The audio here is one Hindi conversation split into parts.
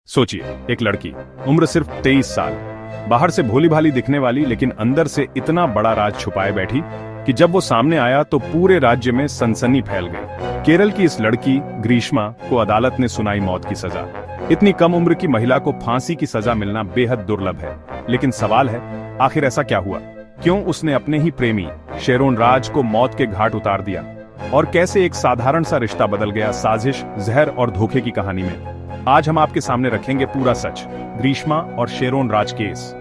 सोचिए, एक लड़की, उम्र सिर्फ 23 साल, बाहर से भोली भाली दिखने वाली, लेकिन अंदर से इतना बड़ा राज छुपाए बैठी कि जब वो सामने आया तो पूरे राज्य में सनसनी फैल गई। केरल की इस लड़की ग्रीष्मा को अदालत ने सुनाई मौत की सजा। इतनी कम उम्र की महिला को फांसी की सजा मिलना बेहद दुर्लभ है, लेकिन सवाल है, आखिर ऐसा क्या हुआ? क्यों उसने अपने ही प्रेमी शेरोन राज को मौत के घाट उतार दिया? और कैसे एक साधारण सा रिश्ता बदल गया साजिश, जहर और धोखे की कहानी में? आज हम आपके सामने रखेंगे पूरा सच, ग्रीष्मा और शेरोन राज केस।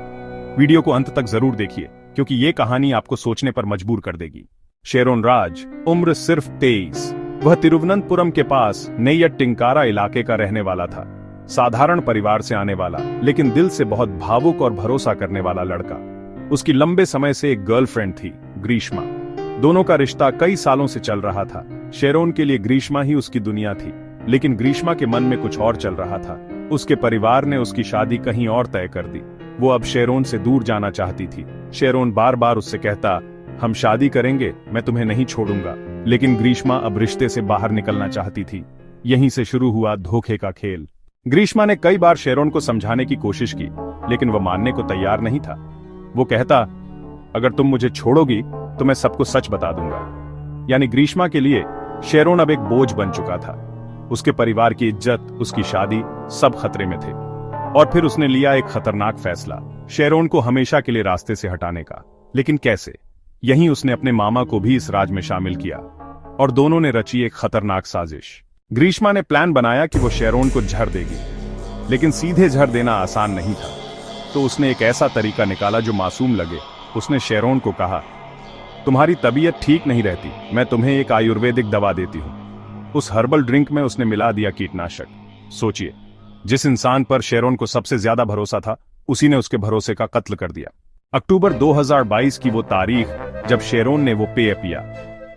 वीडियो को अंत तक जरूर देखिए, क्योंकि ये कहानी आपको सोचने पर मजबूर कर देगी। शेरोन राज, उम्र सिर्फ 23। वह तिरुवनंतपुरम के पास नेय्यट्टिंकारा इलाके का रहने वाला था। साधारण परिवार से आने वाला, लेकिन दिल से बहुत भावुक और भरोसा करने वाला लड़का। उसकी लंबे समय से एक गर्लफ्रेंड थी, ग्रीष्मा। दोनों का रिश्ता कई सालों से चल रहा था। शेरोन के लिए ग्रीष्मा ही उसकी दुनिया थी, लेकिन ग्रीष्मा के मन में कुछ और चल रहा था। उसके परिवार ने उसकी शादी कहीं और तय कर दी। वो अब शेरोन से दूर जाना चाहती थी। शेरोन बार बार उससे कहता, हम शादी करेंगे, मैं तुम्हें नहीं छोड़ूंगा। लेकिन ग्रीष्मा अब रिश्ते से बाहर निकलना चाहती थी। यहीं से शुरू हुआ धोखे का खेल। ग्रीष्मा ने कई बार शेरोन को समझाने की कोशिश की, लेकिन वह मानने को तैयार नहीं था। वो कहता, अगर तुम मुझे छोड़ोगी तो मैं सबको सच बता दूंगा। यानी ग्रीष्मा के लिए शेरोन अब एक बोझ बन चुका था। उसके परिवार की इज्जत, उसकी शादी, सब खतरे में थे। और फिर उसने लिया एक खतरनाक फैसला, शेरोन को हमेशा के लिए रास्ते से हटाने का। लेकिन कैसे? यहीं उसने अपने मामा को भी इस राज में शामिल किया और दोनों ने रची एक खतरनाक साजिश। ग्रीष्मा ने प्लान बनाया कि वो शेरोन को जहर देगी, लेकिन सीधे जहर देना आसान नहीं था। तो उसने एक ऐसा तरीका निकाला जो मासूम लगे। उसने शेरोन को कहा, तुम्हारी तबीयत ठीक नहीं रहती, मैं तुम्हें एक आयुर्वेदिक दवा देती हूं। उस हर्बल ड्रिंक में उसने मिला दिया कीटनाशक। सोचिए, जिस इंसान पर शेरोन को सबसे ज्यादा भरोसा था, उसी ने उसके भरोसे का कत्ल कर दिया। अक्टूबर 2022 की वो तारीख जब शेरोन ने वो पेय पिया।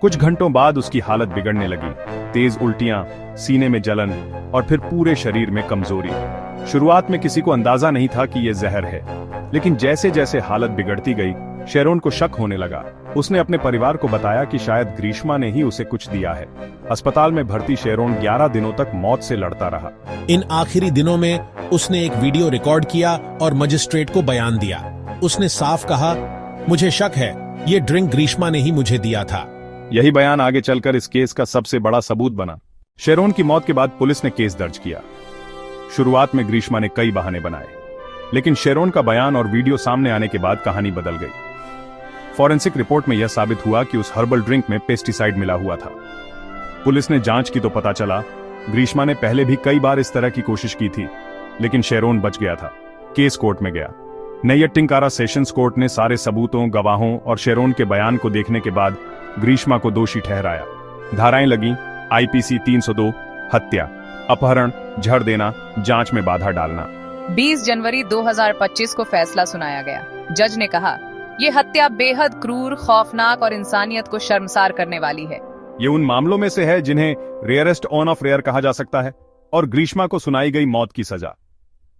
कुछ घंटों बाद उसकी हालत बिगड़ने लगी। तेज उल्टियां, सीने में जलन और फिर पूरे शरीर में कमजोरी। शुरुआत में किसी को अंदाजा नहीं था कि ये जहर है, लेकिन जैसे जैसे हालत बिगड़ती गई, शेरोन को शक होने लगा। उसने अपने परिवार को बताया कि शायद ग्रीष्मा ने ही उसे कुछ दिया है। अस्पताल में भर्ती शेरोन 11 दिनों तक मौत से लड़ता रहा। इन आखिरी दिनों में उसने एक वीडियो रिकॉर्ड किया और मजिस्ट्रेट को बयान दिया। उसने साफ कहा, मुझे शक है, ये ड्रिंक ग्रीष्मा ने ही मुझे दिया था। यही बयान आगे चलकर इस केस का सबसे बड़ा सबूत बना। शेरोन की मौत के बाद पुलिस ने केस दर्ज किया। शुरुआत में ग्रीष्मा ने कई बहाने बनाए, लेकिन शेरोन का बयान और वीडियो सामने आने के बाद कहानी बदल गई। फॉरेंसिक रिपोर्ट में यह साबित हुआ कि उस हर्बल ड्रिंक में पेस्टिसाइड मिला हुआ था। पुलिस ने जांच की तो पता चला, ग्रीष्मा ने पहले भी कई बार इस तरह की कोशिश की थी, लेकिन शेरोन बच गया था। केस कोर्ट में गया। नेय्यट्टिंकारा सेशंस कोर्ट ने सारे सबूतों, गवाहों और शेरोन के बयान को देखने के बाद ग्रीष्मा को दोषी ठहराया। धाराएं लगी, IPC 302, हत्या, अपहरण, जहर देना, जांच में बाधा डालना। 20 जनवरी 2025 को फैसला सुनाया गया। जज ने कहा, ये हत्या बेहद क्रूर, खौफनाक और इंसानियत को शर्मसार करने वाली है। ये उन मामलों में से है जिन्हें रेयरेस्ट ऑन ऑफ रेयर कहा जा सकता है। और ग्रीष्मा को सुनाई गई मौत की सजा।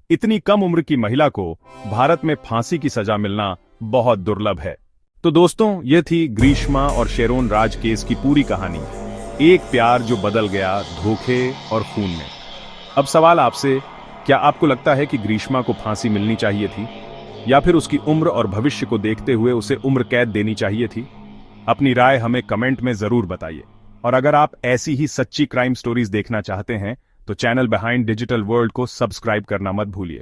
इतनी कम उम्र की महिला को भारत में फांसी की सजा मिलना बहुत दुर्लभ है। तो दोस्तों, ये थी ग्रीष्मा और शेरोन राज केस की पूरी कहानी। एक प्यार जो बदल गया धोखे और खून में। अब सवाल आपसे, क्या आपको लगता है कि ग्रीष्मा को फांसी मिलनी चाहिए थी, या फिर उसकी उम्र और भविष्य को देखते हुए उसे उम्र कैद देनी चाहिए थी? अपनी राय हमें कमेंट में जरूर बताइए। और अगर आप ऐसी ही सच्ची क्राइम स्टोरीज देखना चाहते हैं तो चैनल बिहाइंड डिजिटल वर्ल्ड को सब्सक्राइब करना मत भूलिए।